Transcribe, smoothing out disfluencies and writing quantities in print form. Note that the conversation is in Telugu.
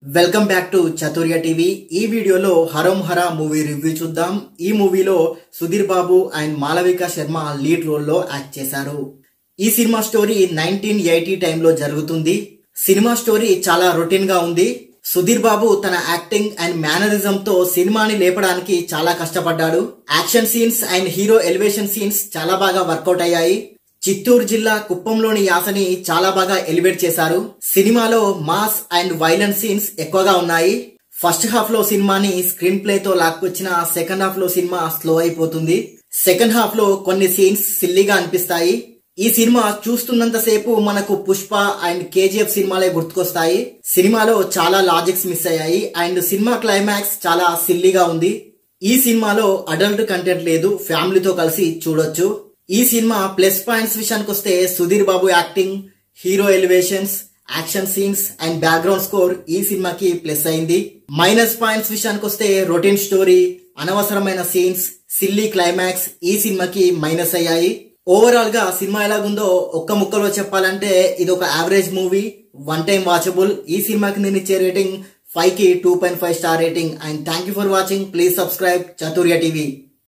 Welcome back to Chaturya TV. ఈ వీడియోలో హరం హర మూవీ రివ్యూ చూద్దాం. ఈ మూవీలో Sudheer Babu and Malavika Sharma lead role లో యాక్ట్ చేశారు. ఈ సినిమా స్టోరీ 1980 టైంలో జరుగుతుంది. సినిమా స్టోరీ చాలా రొటీన్ గా ఉంది. సుధీర్ బాబు తన యాక్టింగ్ అండ్ మేనరిజం తో సినిమాని లేపడానికి చాలా కష్టపడ్డాడు. Action scenes and hero elevation scenes చాలా బాగా వర్కౌట్ అయ్యాయి. చిత్తూరు జిల్లా కుప్పంలోని యాసని చాలా బాగా ఎలివేట్ చేశారు. సినిమాలో మాస్ అండ్ వైలెంట్ సీన్స్ ఎక్కువగా ఉన్నాయి. ఫస్ట్ హాఫ్ లో సినిమాని స్క్రీన్ ప్లే తో లాక్కొచ్చిన సెకండ్ హాఫ్ లో సినిమా స్లో అయిపోతుంది. సెకండ్ హాఫ్ లో కొన్ని సీన్స్ సిల్లీగా అనిపిస్తాయి. ఈ సినిమా చూస్తున్నంత సేపు మనకు పుష్ప అండ్ కేజీఎఫ్ సినిమాలే గుర్తుకొస్తాయి. సినిమాలో చాలా లాజిక్స్ మిస్ అయ్యాయి అండ్ సినిమా క్లైమాక్స్ చాలా సిల్లీగా ఉంది. ఈ సినిమాలో అడల్ట్ కంటెంట్ లేదు, ఫ్యామిలీతో కలిసి చూడొచ్చు. ఈ సినిమా ప్లస్ పాయింట్స్ విషయానికి వస్తే Sudheer Babu acting, hero elevations, action scenes and background score ఈ సినిమాకి ప్లస్ అయింది. మైనస్ పాయింట్స్ విషయానికి వస్తే రొటీన్ స్టోరీ, అనవసరమైన సీన్స్, సిల్లీ క్లైమాక్స్ ఈ సినిమాకి మైనస్ అయ్యాయి. ఓవరాల్ గా సినిమా ఎలాగుందో ఒక్క ముక్కలో చెప్పాలంటే ఇది ఒక average movie, one time watchable. ఈ సినిమాకి నేను ఇచ్చే రేటింగ్ 5 కి 2.5 star rating. And thank you for watching. Please subscribe చతుర్య TV.